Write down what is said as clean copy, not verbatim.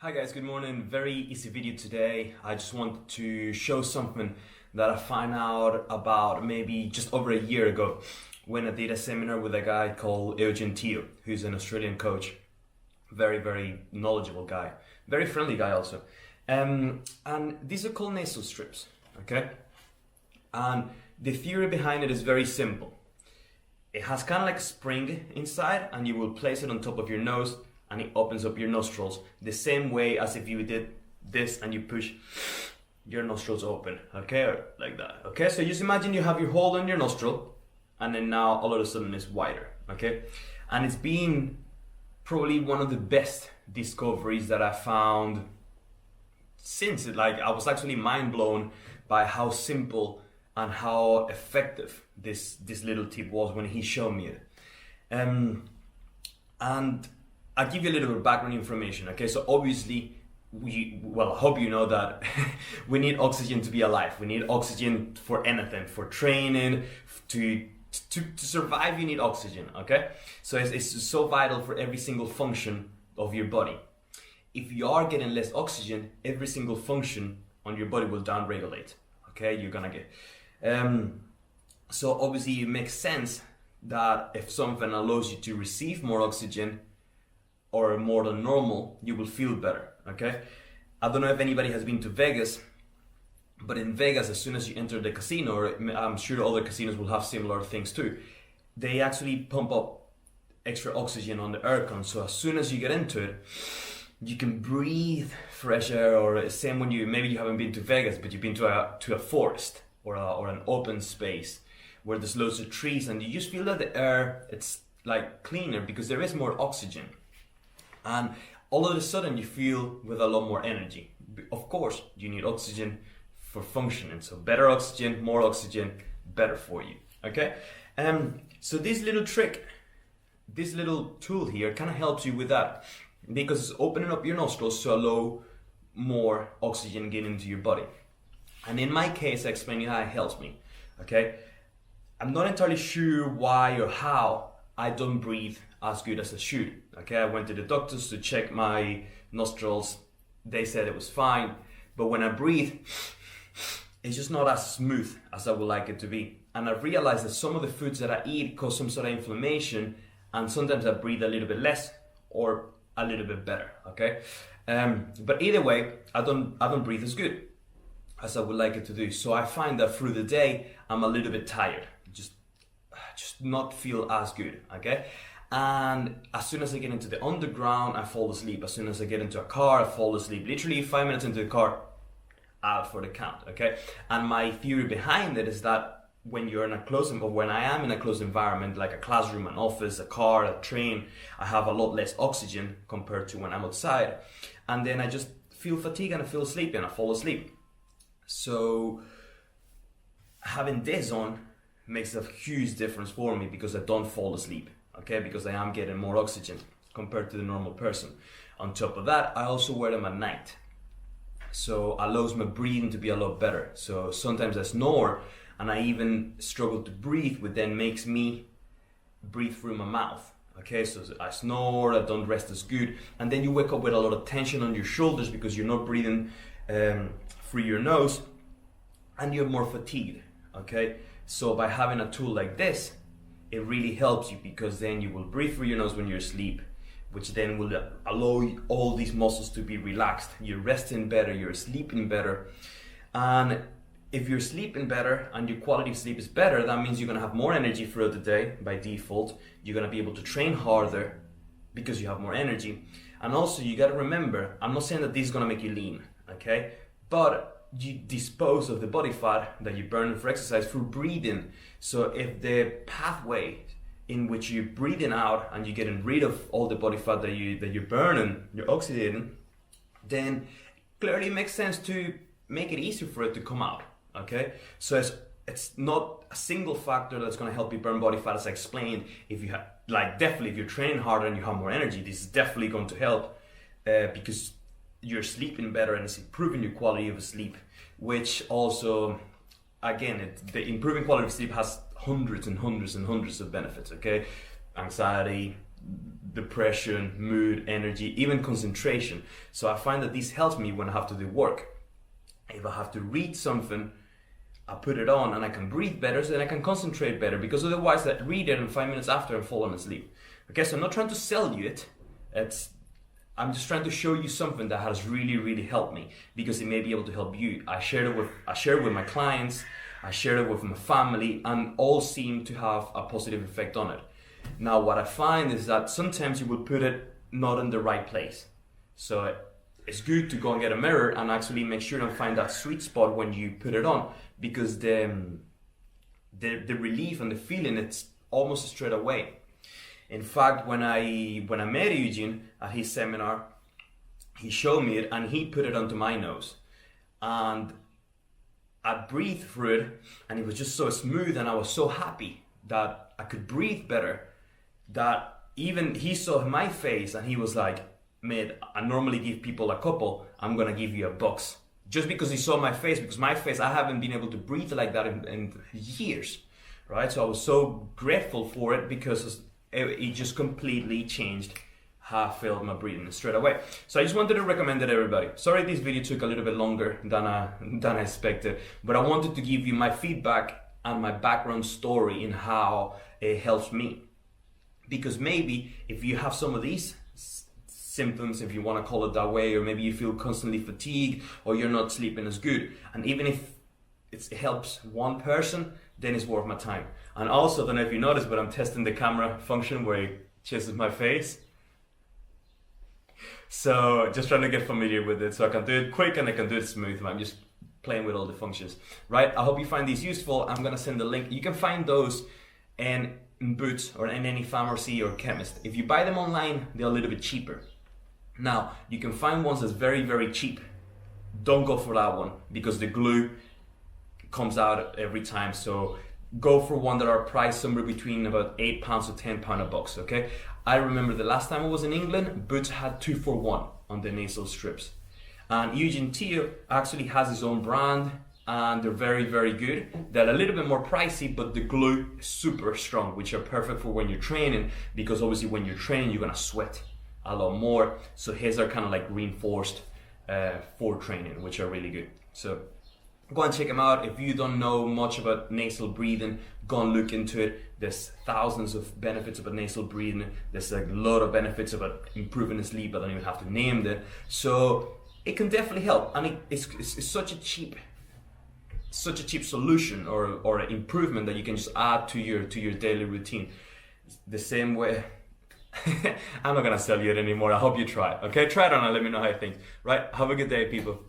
Hi guys, good morning. Very easy video today. I just want to show something that I found out about maybe just over a year ago when I did a seminar with a guy called Eugene Teo, who's an Australian coach. Very knowledgeable guy. Very friendly guy also. And these are called nasal strips, okay? And the theory behind it is very simple. It has kind of like a spring inside, and you will place it on top of your nose and it opens up your nostrils the same way as if you did this and you push your nostrils open, okay, or like that, okay? So just imagine you have your hole in your nostril and then now all of a sudden it's wider, okay? And it's been probably one of the best discoveries that I found since it, like I was actually mind blown by how simple and how effective this little tip was when he showed me it. And I'll give you a little bit of background information, okay? So obviously, I hope you know that we need oxygen to be alive. We need oxygen for anything, for training, to survive, you need oxygen, okay? So it's so vital for every single function of your body. If you are getting less oxygen, every single function on your body will downregulate, okay? You're gonna get... So obviously it makes sense that if something allows you to receive more oxygen, or more than normal, you will feel better, okay? I don't know if anybody has been to Vegas, but in Vegas, as soon as you enter the casino, or I'm sure other casinos will have similar things too, they actually pump up extra oxygen on the aircon, so as soon as you get into it, you can breathe fresh air, or same when maybe you haven't been to Vegas, but you've been to a forest, or an open space, where there's loads of trees, and you just feel that the air, it's like cleaner, because there is more oxygen. And all of a sudden you feel with a lot more energy. Of course, you need oxygen for functioning. So better oxygen, more oxygen, better for you, okay? So this little trick, this little tool here kind of helps you with that, because it's opening up your nostrils to allow more oxygen getting into your body. And in my case, I explain you how it helps me, okay? I'm not entirely sure why or how I don't breathe as good as I should. Okay, I went to the doctors to check my nostrils. They said it was fine, but when I breathe, it's just not as smooth as I would like it to be. And I realized that some of the foods that I eat cause some sort of inflammation, and sometimes I breathe a little bit less or a little bit better. Okay, but either way, I don't breathe as good as I would like it to do. So I find that through the day, I'm a little bit tired. Just not feel as good, okay? And as soon as I get into the underground, I fall asleep. As soon as I get into a car, I fall asleep. Literally 5 minutes into the car, out for the count, okay? And my theory behind it is that when I am in a closed environment, like a classroom, an office, a car, a train, I have a lot less oxygen compared to when I'm outside. And then I just feel fatigued and I feel sleepy and I fall asleep. So having this on makes a huge difference for me, because I don't fall asleep, okay, because I am getting more oxygen compared to the normal person. On top of that, I also wear them at night, so allows my breathing to be a lot better. So sometimes I snore and I even struggle to breathe, which then makes me breathe through my mouth, okay? So I snore, I don't rest as good, and then you wake up with a lot of tension on your shoulders because you're not breathing through your nose, and you're more fatigued, okay? So by having a tool like this, it really helps you, because then you will breathe through your nose when you're asleep, which then will allow all these muscles to be relaxed. You're resting better, you're sleeping better. And if you're sleeping better and your quality of sleep is better, that means you're gonna have more energy throughout the day by default. You're gonna be able to train harder because you have more energy. And also you gotta remember, I'm not saying that this is gonna make you lean, okay? But you dispose of the body fat that you burn for exercise through breathing. So if the pathway in which you're breathing out and you're getting rid of all the body fat that you're burning, you're oxidating, then clearly makes sense to make it easier for it to come out, okay? So it's not a single factor that's going to help you burn body fat, as I explained. If you have, definitely if you're training harder and you have more energy, this is definitely going to help, because you're sleeping better and it's improving your quality of sleep, which also, again, the improving quality of sleep has hundreds and hundreds and hundreds of benefits, okay? Anxiety, depression, mood, energy, even concentration. So I find that this helps me when I have to do work. If I have to read something, I put it on and I can breathe better, so then I can concentrate better, because otherwise I read it and 5 minutes after I'm falling asleep. Okay, so I'm not trying to sell you it. I'm just trying to show you something that has really helped me, because it may be able to help you. I share it with my clients, I share it with my family, and all seem to have a positive effect on it. Now what I find is that sometimes you will put it not in the right place. So it's good to go and get a mirror and actually make sure and find that sweet spot when you put it on, because the relief and the feeling, it's almost straight away. In fact, when I met Eugene at his seminar, he showed me it and he put it onto my nose, and I breathed through it, and it was just so smooth, and I was so happy that I could breathe better, that even he saw my face and he was like, "Mate, I normally give people a couple, I'm gonna give you a box." Just because he saw my face, because my face, I haven't been able to breathe like that in years, right? So I was so grateful for it, because it just completely changed how I felt my breathing straight away. So I just wanted to recommend it to everybody. Sorry this video took a little bit longer than I expected, but I wanted to give you my feedback and my background story in how it helps me. Because maybe if you have some of these symptoms, if you want to call it that way, or maybe you feel constantly fatigued, or you're not sleeping as good, and even if it helps one person, then it's worth my time. And also, I don't know if you noticed, but I'm testing the camera function where it chases my face. So just trying to get familiar with it, so I can do it quick and I can do it smooth. I'm just playing with all the functions, right? I hope you find these useful. I'm gonna send the link. You can find those in Boots or in any pharmacy or chemist. If you buy them online, they're a little bit cheaper. Now, you can find ones that's very cheap. Don't go for that one, because the glue comes out every time. So go for one that are priced somewhere between about £8 to £10 a box, okay? I remember the last time I was in England, Boots had 2 for 1 on the nasal strips. And Eugene Teo actually has his own brand, and they're very good. They're a little bit more pricey, but the glue is super strong, which are perfect for when you're training, because obviously when you're training, you're gonna sweat a lot more. So his are kind of like reinforced for training, which are really good. So go and check them out. If you don't know much about nasal breathing, go and look into it. There's thousands of benefits about nasal breathing. There's a lot of benefits about improving the sleep. I don't even have to name them. So it can definitely help, and it's such a cheap solution or improvement that you can just add to your daily routine. The same way. I'm not gonna sell you it anymore. I hope you try. Okay, try it on and let me know how you think. Right? Have a good day, people.